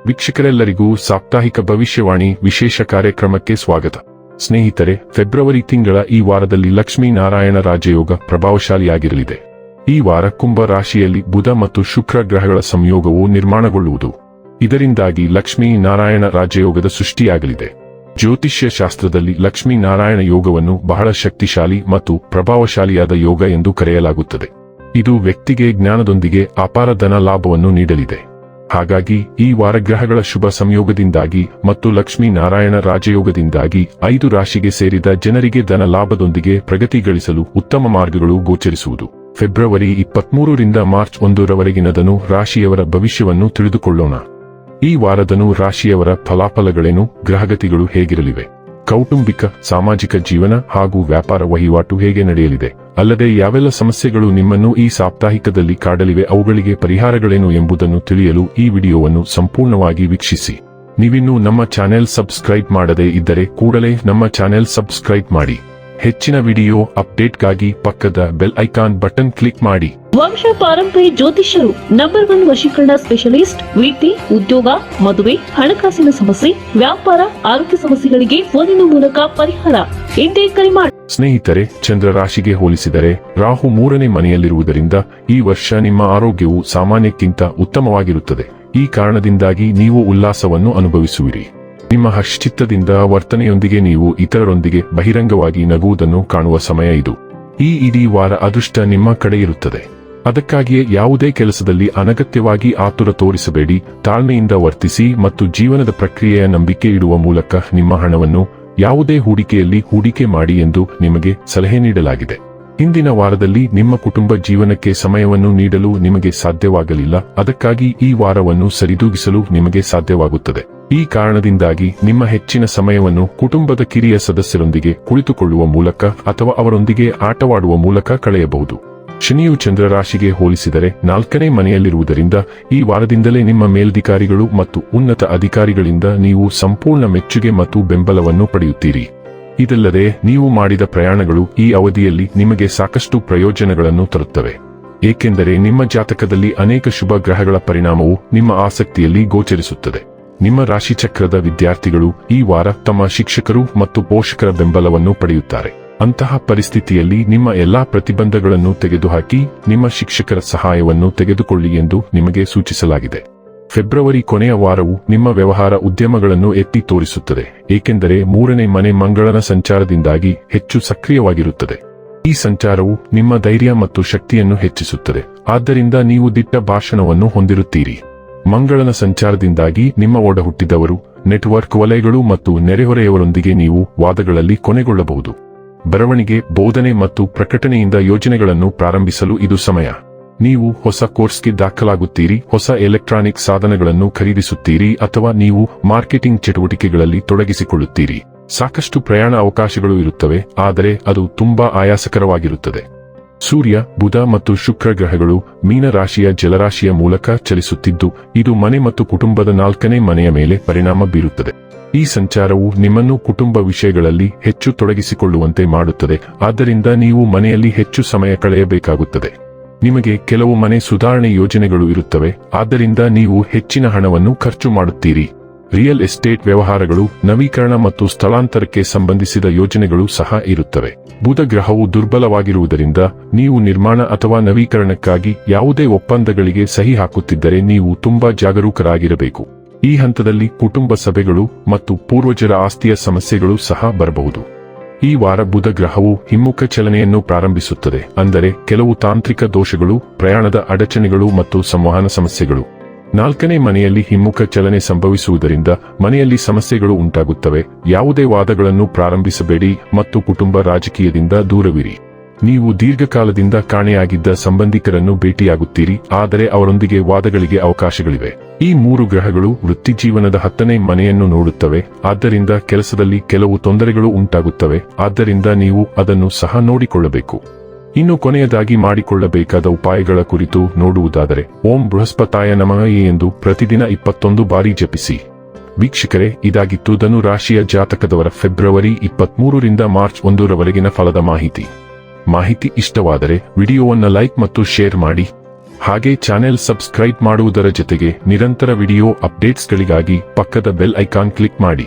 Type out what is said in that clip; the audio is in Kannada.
ವೀಕ್ಷಕರೆಲ್ಲರಿಗೂ ಸಾಪ್ತಾಹಿಕ ಭವಿಷ್ಯವಾಣಿ ವಿಶೇಷ ಕಾರ್ಯಕ್ರಮಕ್ಕೆ ಸ್ವಾಗತ. ಸ್ನೇಹಿತರೆ, ಫೆಬ್ರವರಿ ತಿಂಗಳ ಈ ವಾರದಲ್ಲಿ ಲಕ್ಷ್ಮೀ ನಾರಾಯಣ ರಾಜಯೋಗ ಪ್ರಭಾವಶಾಲಿಯಾಗಿರಲಿದೆ. ಈ ವಾರ ಕುಂಭ ರಾಶಿಯಲ್ಲಿ ಬುಧ ಮತ್ತು ಶುಕ್ರ ಗ್ರಹಗಳ ಸಂಯೋಗವು ನಿರ್ಮಾಣಗೊಳ್ಳುವುದು. ಇದರಿಂದಾಗಿ ಲಕ್ಷ್ಮೀ ನಾರಾಯಣ ರಾಜಯೋಗದ ಸೃಷ್ಟಿಯಾಗಲಿದೆ. ಜ್ಯೋತಿಷ್ಯ ಶಾಸ್ತ್ರದಲ್ಲಿ ಲಕ್ಷ್ಮೀ ನಾರಾಯಣ ಯೋಗವನ್ನು ಬಹಳ ಶಕ್ತಿಶಾಲಿ ಮತ್ತು ಪ್ರಭಾವಶಾಲಿಯಾದ ಯೋಗ ಎಂದು ಕರೆಯಲಾಗುತ್ತದೆ. ಇದು ವ್ಯಕ್ತಿಗೆ ಜ್ಞಾನದೊಂದಿಗೆ ಅಪಾರ ಧನ ಲಾಭವನ್ನು ನೀಡಲಿದೆ. ಹಾಗಾಗಿ ಈ ವಾರ ಗ್ರಹಗಳ ಶುಭ ಸಂಯೋಗದಿಂದಾಗಿ ಮತ್ತು ಲಕ್ಷ್ಮೀ ನಾರಾಯಣ ರಾಜಯೋಗದಿಂದಾಗಿ 5 ರಾಶಿಗೆ ಸೇರಿದ ಜನರಿಗೆ ಧನ ಲಾಭದೊಂದಿಗೆ ಪ್ರಗತಿ ಗಳಿಸಲು ಉತ್ತಮ ಮಾರ್ಗಗಳು ಗೋಚರಿಸುವುದು. ಫೆಬ್ರವರಿ 23 ರಿಂದ ಮಾರ್ಚ್ 1 ರವರೆಗಿನ ಧನು ರಾಶಿಯವರ ಭವಿಷ್ಯವನ್ನು ತಿಳಿದುಕೊಳ್ಳೋಣ. ಈ ವಾರ ಧನು ರಾಶಿಯವರ ಫಲಾಫಲಗಳೇನು, ಗ್ರಹಗತಿಗಳು ಹೇಗಿರಲಿವೆ, ಕೌಟುಂಬಿಕ ಸಾಮಾಜಿಕ ಜೀವನ ಹಾಗೂ ವ್ಯಾಪಾರ ವಹಿವಾಟು ಹೇಗೆ ನಡೆಯಲಿದೆ, ಅಲ್ಲದೆ ಯಾವೆಲ್ಲ ಸಮಸ್ಯೆಗಳು ನಿಮ್ಮನ್ನು ಈ ಸಾಪ್ತಾಹಿಕದಲ್ಲಿ ಕಾಡಲಿವೆ, ಅವುಗಳಿಗೆ ಪರಿಹಾರಗಳೇನು ಎಂಬುದನ್ನು ತಿಳಿಯಲು ಈ ವಿಡಿಯೋವನ್ನು ಸಂಪೂರ್ಣವಾಗಿ ವೀಕ್ಷಿಸಿ. ನೀವಿನ್ನೂ ನಮ್ಮ ಚಾನೆಲ್ ಸಬ್ಸ್ಕ್ರೈಬ್ ಮಾಡದೇ ಇದ್ದರೆ ಕೂಡಲೇ ನಮ್ಮ ಚಾನೆಲ್ ಸಬ್ಸ್ಕ್ರೈಬ್ ಮಾಡಿ. ಹೆಚ್ಚಿನ ವಿಡಿಯೋ ಅಪ್ಡೇಟ್ಗಾಗಿ ಪಕ್ಕದ ಬೆಲ್ ಐಕಾನ್ ಬಟನ್ ಕ್ಲಿಕ್ ಮಾಡಿ. ವಂಶ ಪಾರಂಪರ್ಯ ಜ್ಯೋತಿಷ್ಯರು ನಂಬರ್ 1 ವಶೀಕರಣ ಸ್ಪೆಷಲಿಸ್ಟ್. ವೃತ್ತಿ, ಉದ್ಯೋಗ, ಮದುವೆ, ಹಣಕಾಸಿನ ಸಮಸ್ಯೆ, ವ್ಯಾಪಾರ, ಆರೋಗ್ಯ ಸಮಸ್ಯೆಗಳಿಗೆ ಫೋನಿನ ಮೂಲಕ ಪರಿಹಾರ. ಇಂದೇ ಕರೆ ಮಾಡಿ. ಸ್ನೇಹಿತರೆ, ಚಂದ್ರ ರಾಶಿಗೆ ಹೋಲಿಸಿದರೆ ರಾಹು 3ನೇ ಮನೆಯಲ್ಲಿರುವುದರಿಂದ ಈ ವರ್ಷ ನಿಮ್ಮ ಆರೋಗ್ಯವು ಸಾಮಾನ್ಯಕ್ಕಿಂತ ಉತ್ತಮವಾಗಿರುತ್ತದೆ. ಈ ಕಾರಣದಿಂದಾಗಿ ನೀವು ಉಲ್ಲಾಸವನ್ನು ಅನುಭವಿಸುವಿರಿ. ನಿಮ್ಮ ಹರ್ಷಚಿತ್ತದಿಂದ ವರ್ತನೆಯೊಂದಿಗೆ ನೀವು ಇತರರೊಂದಿಗೆ ಬಹಿರಂಗವಾಗಿ ನಗುವುದನ್ನು ಕಾಣುವ ಸಮಯ ಇದು. ಈ ಇಡೀ ವಾರ ಅದೃಷ್ಟ ನಿಮ್ಮ ಕಡೆ ಇರುತ್ತದೆ. ಅದಕ್ಕಾಗಿಯೇ ಯಾವುದೇ ಕೆಲಸದಲ್ಲಿ ಅನಗತ್ಯವಾಗಿ ಆತುರ ತೋರಿಸಬೇಡಿ. ತಾಳ್ಮೆಯಿಂದ ವರ್ತಿಸಿ ಮತ್ತು ಜೀವನದ ಪ್ರಕ್ರಿಯೆಯ ನಂಬಿಕೆ ಇಡುವ ಮೂಲಕ ನಿಮ್ಮ ಹಣವನ್ನು ಯಾವುದೇ ಹೂಡಿಕೆಯಲ್ಲಿ ಹೂಡಿಕೆ ಮಾಡಿ ಎಂದು ನಿಮಗೆ ಸಲಹೆ ನೀಡಲಾಗಿದೆ. ಹಿಂದಿನ ವಾರದಲ್ಲಿ ನಿಮ್ಮ ಕುಟುಂಬ ಜೀವನಕ್ಕೆ ಸಮಯವನ್ನು ನೀಡಲು ನಿಮಗೆ ಸಾಧ್ಯವಾಗಲಿಲ್ಲ. ಅದಕ್ಕಾಗಿ ಈ ವಾರವನ್ನು ಸರಿದೂಗಿಸಲು ನಿಮಗೆ ಸಾಧ್ಯವಾಗುತ್ತದೆ. ಈ ಕಾರಣದಿಂದಾಗಿ ನಿಮ್ಮ ಹೆಚ್ಚಿನ ಸಮಯವನ್ನು ಕುಟುಂಬದ ಕಿರಿಯ ಸದಸ್ಯರೊಂದಿಗೆ ಕುಳಿತುಕೊಳ್ಳುವ ಮೂಲಕ ಅಥವಾ ಅವರೊಂದಿಗೆ ಆಟವಾಡುವ ಮೂಲಕ ಕಳೆಯಬಹುದು. ಶನಿಯು ಚಂದ್ರ ರಾಶಿಗೆ ಹೋಲಿಸಿದರೆ 4ನೇ ಮನೆಯಲ್ಲಿರುವುದರಿಂದ ಈ ವಾರದಿಂದಲೇ ನಿಮ್ಮ ಮೇಲಧಿಕಾರಿಗಳು ಮತ್ತು ಉನ್ನತ ಅಧಿಕಾರಿಗಳಿಂದ ನೀವು ಸಂಪೂರ್ಣ ಮೆಚ್ಚುಗೆ ಮತ್ತು ಬೆಂಬಲವನ್ನು ಪಡೆಯುತ್ತೀರಿ. ಇದಲ್ಲದೆ ನೀವು ಮಾಡಿದ ಪ್ರಯಾಣಗಳು ಈ ಅವಧಿಯಲ್ಲಿ ನಿಮಗೆ ಸಾಕಷ್ಟು ಪ್ರಯೋಜನಗಳನ್ನು ತರುತ್ತವೆ. ಏಕೆಂದರೆ ನಿಮ್ಮ ಜಾತಕದಲ್ಲಿ ಅನೇಕ ಶುಭ ಗ್ರಹಗಳ ಪರಿಣಾಮವು ನಿಮ್ಮ ಆಸಕ್ತಿಯಲ್ಲಿ ಗೋಚರಿಸುತ್ತದೆ. ನಿಮ್ಮ ರಾಶಿಚಕ್ರದ ವಿದ್ಯಾರ್ಥಿಗಳು ಈ ವಾರ ತಮ್ಮ ಶಿಕ್ಷಕರು ಮತ್ತು ಪೋಷಕರ ಬೆಂಬಲವನ್ನು ಪಡೆಯುತ್ತಾರೆ. ಅಂತಹ ಪರಿಸ್ಥಿತಿಯಲ್ಲಿ ನಿಮ್ಮ ಎಲ್ಲಾ ಪ್ರತಿಬಂಧಗಳನ್ನು ತೆಗೆದುಹಾಕಿ ನಿಮ್ಮ ಶಿಕ್ಷಕರ ಸಹಾಯವನ್ನು ತೆಗೆದುಕೊಳ್ಳಿ ಎಂದು ನಿಮಗೆ ಸೂಚಿಸಲಾಗಿದೆ. ಫೆಬ್ರವರಿ ಕೊನೆಯ ವಾರವು ನಿಮ್ಮ ವ್ಯವಹಾರ ಉದ್ಯಮಗಳನ್ನು ಎತ್ತಿ ತೋರಿಸುತ್ತದೆ, ಏಕೆಂದರೆ 3ನೇ ಮನೆ ಮಂಗಳನ ಸಂಚಾರದಿಂದಾಗಿ ಹೆಚ್ಚು ಸಕ್ರಿಯವಾಗಿರುತ್ತದೆ. ಈ ಸಂಚಾರವು ನಿಮ್ಮ ಧೈರ್ಯ ಮತ್ತು ಶಕ್ತಿಯನ್ನು ಹೆಚ್ಚಿಸುತ್ತದೆ. ಆದ್ದರಿಂದ ನೀವು ದಿಟ್ಟ ಭಾಷಣವನ್ನು ಹೊಂದಿರುತ್ತೀರಿ. ಮಂಗಳನ ಸಂಚಾರದಿಂದಾಗಿ ನಿಮ್ಮ ಒಡ ಹುಟ್ಟಿದವರು, ನೆಟ್ವರ್ಕ್ ವಲಯಗಳು ಮತ್ತು ನೆರೆಹೊರೆಯವರೊಂದಿಗೆ ನೀವು ವಾದಗಳಲ್ಲಿ ಕೊನೆಗೊಳ್ಳಬಹುದು. ಬರವಣಿಗೆ, ಬೋಧನೆ ಮತ್ತು ಪ್ರಕಟಣೆಯಿಂದ ಯೋಜನೆಗಳನ್ನು ಪ್ರಾರಂಭಿಸಲು ಇದು ಸಮಯ. ನೀವು ಹೊಸ ಕೋರ್ಸ್ಗೆ ದಾಖಲಾಗುತ್ತೀರಿ, ಹೊಸ ಎಲೆಕ್ಟ್ರಾನಿಕ್ ಸಾಧನಗಳನ್ನು ಖರೀದಿಸುತ್ತೀರಿ ಅಥವಾ ನೀವು ಮಾರ್ಕೆಟಿಂಗ್ ಚಟುವಟಿಕೆಗಳಲ್ಲಿ ತೊಡಗಿಸಿಕೊಳ್ಳುತ್ತೀರಿ. ಸಾಕಷ್ಟು ಪ್ರಯಾಣ ಅವಕಾಶಗಳು ಇರುತ್ತವೆ, ಆದರೆ ಅದು ತುಂಬಾ ಆಯಾಸಕರವಾಗಿರುತ್ತದೆ. ಸೂರ್ಯ, ಬುಧ ಮತ್ತು ಶುಕ್ರ ಗ್ರಹಗಳು ಮೀನ ರಾಶಿಯ ಜಲರಾಶಿಯ ಮೂಲಕ ಚಲಿಸುತ್ತಿದ್ದು, ಇದು ಮನೆ ಮತ್ತು ಕುಟುಂಬದ 4ನೇ ಮನೆಯ ಮೇಲೆ ಪರಿಣಾಮ ಬೀರುತ್ತದೆ. ಈ ಸಂಚಾರವು ನಿಮ್ಮನ್ನು ಕುಟುಂಬ ವಿಷಯಗಳಲ್ಲಿ ಹೆಚ್ಚು ತೊಡಗಿಸಿಕೊಳ್ಳುವಂತೆ ಮಾಡುತ್ತದೆ. ಆದ್ದರಿಂದ ನೀವು ಮನೆಯಲ್ಲಿ ಹೆಚ್ಚು ಸಮಯ ಕಳೆಯಬೇಕಾಗುತ್ತದೆ. ನಿಮಗೆ ಕೆಲವು ಮನೆ ಸುಧಾರಣೆ ಯೋಜನೆಗಳು ಇರುತ್ತವೆ, ಆದ್ದರಿಂದ ನೀವು ಹೆಚ್ಚಿನ ಹಣವನ್ನು ಖರ್ಚು ಮಾಡುತ್ತೀರಿ. ರಿಯಲ್ ಎಸ್ಟೇಟ್ ವ್ಯವಹಾರಗಳು, ನವೀಕರಣ ಮತ್ತು ಸ್ಥಳಾಂತರಕ್ಕೆ ಸಂಬಂಧಿಸಿದ ಯೋಜನೆಗಳು ಸಹ ಇರುತ್ತವೆ. ಬುಧ ಗ್ರಹವು ದುರ್ಬಲವಾಗಿರುವುದರಿಂದ ನೀವು ನಿರ್ಮಾಣ ಅಥವಾ ನವೀಕರಣಕ್ಕಾಗಿ ಯಾವುದೇ ಒಪ್ಪಂದಗಳಿಗೆ ಸಹಿ ಹಾಕುತ್ತಿದ್ದರೆ ನೀವು ತುಂಬಾ ಜಾಗರೂಕರಾಗಿರಬೇಕು. ಈ ಹಂತದಲ್ಲಿ ಕುಟುಂಬ ಸಭೆಗಳು ಮತ್ತು ಪೂರ್ವಜರ ಆಸ್ತಿಯ ಸಮಸ್ಯೆಗಳು ಸಹ ಬರಬಹುದು. ಈ ವಾರ ಬುಧ ಗ್ರಹವು ಹಿಮ್ಮುಖ ಚಲನೆಯನ್ನು ಪ್ರಾರಂಭಿಸುತ್ತದೆ, ಅಂದರೆ ಕೆಲವು ತಾಂತ್ರಿಕ ದೋಷಗಳು, ಪ್ರಯಾಣದ ಅಡಚಣೆಗಳು ಮತ್ತು ಸಂವಹನ ಸಮಸ್ಯೆಗಳು. 4ನೇ ಮನೆಯಲ್ಲಿ ಹಿಮ್ಮುಖ ಚಲನೆ ಸಂಭವಿಸುವುದರಿಂದ ಮನೆಯಲ್ಲಿ ಸಮಸ್ಯೆಗಳು ಉಂಟಾಗುತ್ತವೆ. ಯಾವುದೇ ವಾದಗಳನ್ನು ಪ್ರಾರಂಭಿಸಬೇಡಿ ಮತ್ತು ಕುಟುಂಬ ರಾಜಕೀಯದಿಂದ ದೂರವಿರಿ. ನೀವು ದೀರ್ಘಕಾಲದಿಂದ ಕಾಣೆಯಾಗಿದ್ದ ಸಂಬಂಧಿಕರನ್ನು ಭೇಟಿಯಾಗುತ್ತೀರಿ, ಆದರೆ ಅವರೊಂದಿಗೆ ವಾದಗಳಿಗೆ ಅವಕಾಶಗಳಿವೆ. ಈ 3 ಗ್ರಹಗಳು ವೃತ್ತಿಜೀವನದ 10ನೇ ಮನೆಯನ್ನು ನೋಡುತ್ತವೆ, ಆದ್ದರಿಂದ ಕೆಲಸದಲ್ಲಿ ಕೆಲವು ತೊಂದರೆಗಳು ಉಂಟಾಗುತ್ತವೆ. ಆದ್ದರಿಂದ ನೀವು ಅದನ್ನು ಸಹ ನೋಡಿಕೊಳ್ಳಬೇಕು. ಇನ್ನು ಕೊನೆಯದಾಗಿ ಮಾಡಿಕೊಳ್ಳಬೇಕಾದ ಉಪಾಯಗಳ ಕುರಿತು ನೋಡುವುದಾದರೆ, ಓಂ ಬೃಹಸ್ಪತಾಯ ನಮಃ ಎಂದು ಪ್ರತಿದಿನ 21 ಬಾರಿ ಜಪಿಸಿ. ವೀಕ್ಷಕರೇ, ಇದಾಗಿತ್ತು ಧನು ರಾಶಿಯ ಜಾತಕದವರ ಫೆಬ್ರವರಿ 23 ರಿಂದ ಮಾರ್ಚ್ 1 ರವರೆಗಿನ ಫಲದ ಮಾಹಿತಿ ಇಷ್ಟವಾದರೆ ವಿಡಿಯೋವನ್ನು ಲೈಕ್ ಮತ್ತು ಶೇರ್ ಮಾಡಿ. ಹಾಗೆ ಚಾನೆಲ್ ಸಬ್ಸ್ಕ್ರೈಬ್ ಮಾಡುವುದರ ಜೊತೆಗೆ ನಿರಂತರ ವಿಡಿಯೋ ಅಪ್ಡೇಟ್ಸ್ಗಳಿಗಾಗಿ ಪಕ್ಕದ ಬೆಲ್ ಐಕಾನ್ ಕ್ಲಿಕ್ ಮಾಡಿ.